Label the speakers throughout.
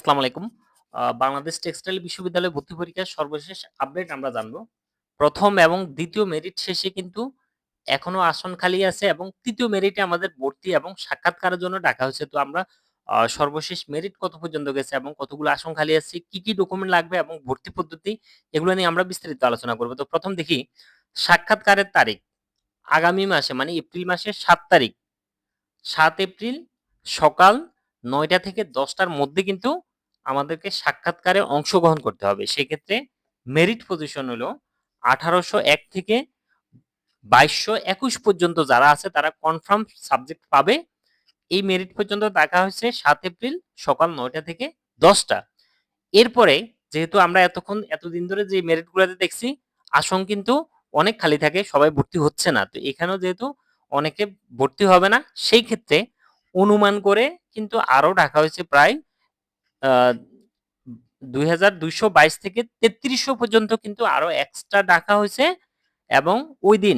Speaker 1: আসসালামু আলাইকুম। বাংলাদেশ টেক্সটাইল বিশ্ববিদ্যালয় ভর্তি পরীক্ষার সর্বশেষ আপডেট আমরা জানবো। ১ম এবং ২য় মেরিট শেষে কিন্তু এখনো আসন খালি আছে এবং ৩য় মেরিটে আমাদের ভর্তি এবং সাক্ষাৎকারের জন্য ডাকা হয়েছে। তো আমরা সর্বশেষ মেরিট কত পর্যন্ত গেছে এবং কতগুলো আসন খালি আছে, কি ডকুমেন্ট লাগবে এবং ভর্তি পদ্ধতি এগুলো নিয়ে আমরা বিস্তারিত আলোচনা করব। তো ১ম দেখি সাক্ষাৎকারের তারিখ। আগামী মাসে মানে এপ্রিল মাসের ৭ তারিখ ৭ এপ্রিল সকাল ৯টা থেকে ১০টার মধ্যে কিন্তু আমাদেরকে সাক্ষাৎকারে অংশগ্রহণ করতে হবে। সেক্ষেত্রে মেরিট পজিশন হলো ১৮০১ থেকে ২২২১ পর্যন্ত যারা আছে তারা কনফার্ম সাবজেক্ট পাবে। এই মেরিট পর্যন্ত দেখা হয়েছে ৭ এপ্রিল সকাল ৯টা থেকে ১০টা। এরপরে যেহেতু আমরা এতদিন ধরে যে মেরিট গুলাতে দেখছি আসন কিন্তু অনেক খালি থাকে, সবাই ভর্তি হচ্ছে না। তো এখানেও যেহেতু অনেকে ভর্তি হবে না, সেই ক্ষেত্রে অনুমান করে কিন্তু আরো ডাকা হয়েছে প্রায় ২২২২ থেকে ৩৩০০ পর্যন্ত কিন্তু আরো এক্সট্রা ডাকা হয়েছে এবং ওই দিন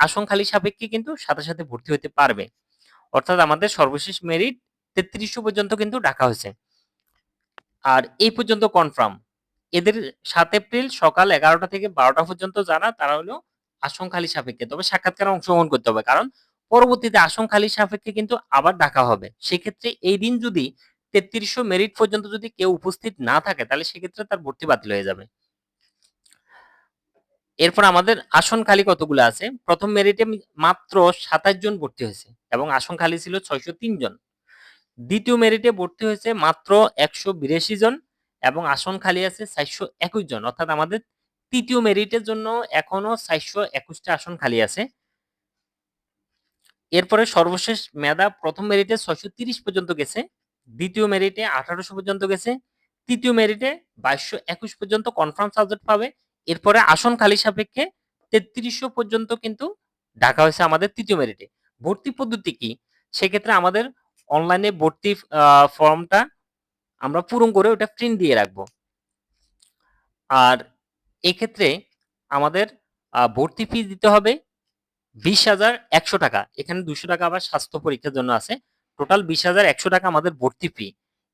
Speaker 1: আসন খালি সাপেক্ষে কিন্তু সাথে সাথে ভর্তি হতে পারবে। অর্থাৎ আমাদের সর্বশেষ মেরিট ৩৩০০ পর্যন্ত কিন্তু ডাকা হয়েছে। আর এই পর্যন্ত কনফার্ম। এদের ৭ এপ্রিল সকাল ১১টা থেকে ১২টা পর্যন্ত যারা তারা হলো আসন খালি সাপেক্ষে। তবে সাক্ষাৎকারে অংশগ্রহণ করতে হবে। কারণ পরবর্তীতে আসন খালি সাপেক্ষে কিন্তু আবার ডাকা হবে। সেক্ষেত্রে এই দিন যদি ৩৩০০ মেরিট পর্যন্ত যদি কেউ উপস্থিত না থাকে তাহলে সেক্ষেত্রে তার ভর্তি বাতিল হয়ে যাবে। এরপর আমাদের আসন খালি কতগুলো আছে? প্রথম মেরিটে মাত্র ২৭ জন ভর্তি হয়েছে এবং আসন খালি ছিল ৬০৩ জন। দ্বিতীয় মেরিটে ভর্তি হয়েছে মাত্র ১৮২ জন এবং আসন খালি আছে ৪২১ জন। অর্থাৎ আমাদের তৃতীয় মেরিটের জন্য এখনো ৪২১ টা আসন খালি আছে। এরপরে সর্বশেষ মেধা প্রথম মেরিটে ৬৩০ পর্যন্ত গেছে, দ্বিতীয় মেরিটে ১৮০০ পর্যন্ত গেছে, তৃতীয় মেরিটে ২২২১ পর্যন্ত কনফার্ম সাবজেক্ট পাবে। এরপরে আসন খালি সাপেক্ষে ৩৩০০ পর্যন্ত কিন্তু ডাকা হয়েছে আমাদের তৃতীয় মেরিটে। ভর্তি পদ্ধতি কি? সেক্ষেত্রে আমাদের অনলাইনে ভর্তি ফর্মটা আমরা পূরণ করে ওটা প্রিন্ট দিয়ে রাখবো। আর এক্ষেত্রে আমাদের ভর্তি ফি দিতে হবে ২০,১০০ টাকা। এখানে ২০০ টাকা আবার স্বাস্থ্য পরীক্ষার জন্য আছে। টোটাল ২০,১০০ টাকা আমাদের ভর্তি ফি।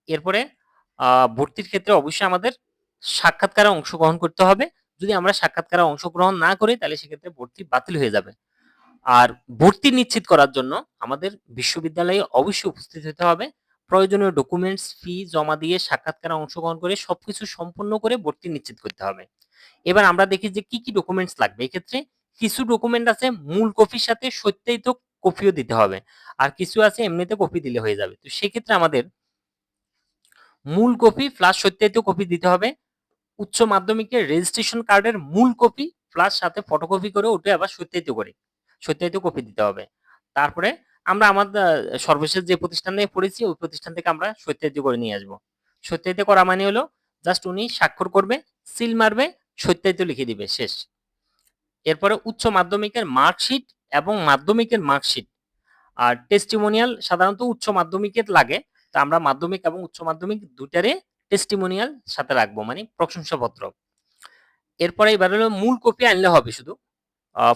Speaker 1: এরপরে ভর্তির ক্ষেত্রে অবশ্যই আমাদের সাক্ষাৎকারে অংশগ্রহণ করতে হবে। যদি আমরা সাক্ষাৎকারে অংশগ্রহণ না করি তাহলে সেক্ষেত্রে ভর্তি বাতিল হয়ে যাবে। আর ভর্তি নিশ্চিত করার জন্য আমাদের বিশ্ববিদ্যালয়ে অবশ্যই উপস্থিত হতে হবে। প্রয়োজনীয় ডকুমেন্টস, ফি জমা দিয়ে সাক্ষাৎকারে অংশগ্রহণ করে সবকিছু সম্পন্ন করে ভর্তি নিশ্চিত করতে হবে। এবার আমরা দেখি যে কি ডকুমেন্টস লাগবে। এক্ষেত্রে কিছু ডকুমেন্ট আছে মূল কপির সাথে সত্যায়িত কপিও দিতে হবে। আর কিছু আছে এমনিতে কপি দিলে হয়ে যাবে। তো সেক্ষেত্রে আমাদের মূল কপি প্লাস সত্যায়িত কপি দিতে হবে। উচ্চ মাধ্যমিকের রেজিস্ট্রেশন কার্ডের মূল কপি প্লাস সাথে ফটোকপি করে ওটা আবার সত্যায়িত কপি দিতে হবে। তারপরে আমরা আমাদের সর্বশেষ যে প্রতিষ্ঠানে পড়েছি ওই প্রতিষ্ঠান থেকে আমরা সত্যায়িত করে নিয়ে আসবো। সত্যায়িত করা মানে হলো জাস্ট উনি স্বাক্ষর করবে, সিল মারবে, সত্যায়িত লিখে দিবে, শেষ। এরপরে উচ্চ মাধ্যমিকের মার্কশিট এবং মাধ্যমিকের মার্কশিট আর টেস্টিমোনিয়াল সাধারণত উচ্চ মাধ্যমিকের লাগে। তা আমরা মাধ্যমিক এবং উচ্চ মাধ্যমিক দুটারে টেস্টিমোনিয়াল সাথে রাখবো, মানে প্রশংসাপত্র। এরপরে এবার হলো মূল কপি আনলে হবে শুধু,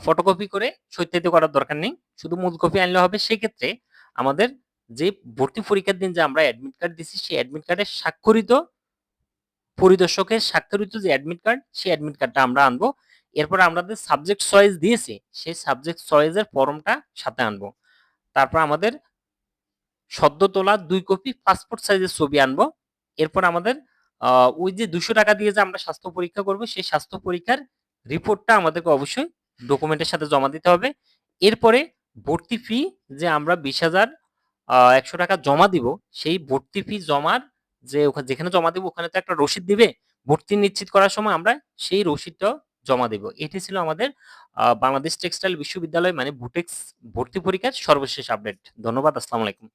Speaker 1: ফটোকপি করে সত্যায়িত করার দরকার নেই, শুধু মূল কপি আনলে হবে। সেক্ষেত্রে আমাদের যে ভর্তি পরীক্ষার দিন যে আমরা অ্যাডমিট কার্ড দিচ্ছি সেই অ্যাডমিট কার্ডের স্বাক্ষরিত পরিদর্শকের স্বাক্ষরিত যে অ্যাডমিট কার্ড সেই অ্যাডমিট কার্ডটা আমরা আনবো। এরপর আমাদের সাবজেক্ট চয়েস দিয়েছি সেই সাবজেক্ট চয়েসের ফর্মটা সাথে আনবো। তারপর আমাদের সদ্য তোলা ২ কপি পাসপোর্ট সাইজের ছবি আনবো। এরপর আমাদের ওই যে ২০০ টাকা দিয়ে যে আমরা স্বাস্থ্য পরীক্ষা করব সেই স্বাস্থ্য পরীক্ষার রিপোর্টটা আমাদেরকে অবশ্যই ডকুমেন্টের সাথে জমা দিতে হবে। এরপরে ভর্তি ফি যে আমরা ২০,১০০ টাকা জমা দিব সেই ভর্তি ফি জমার যে যেখানে জমা দিব ওখানে তো একটা রসিদ দিবে। ভর্তি নিশ্চিত করার সময় আমরা সেই রসিদটাও জমা দিব। এটি ছিল আমাদের বাংলাদেশ টেক্সটাইল বিশ্ববিদ্যালয় মানে বুটেক্স ভর্তি পরীক্ষার সর্বশেষ আপডেট। ধন্যবাদ। আসসালামু আলাইকুম।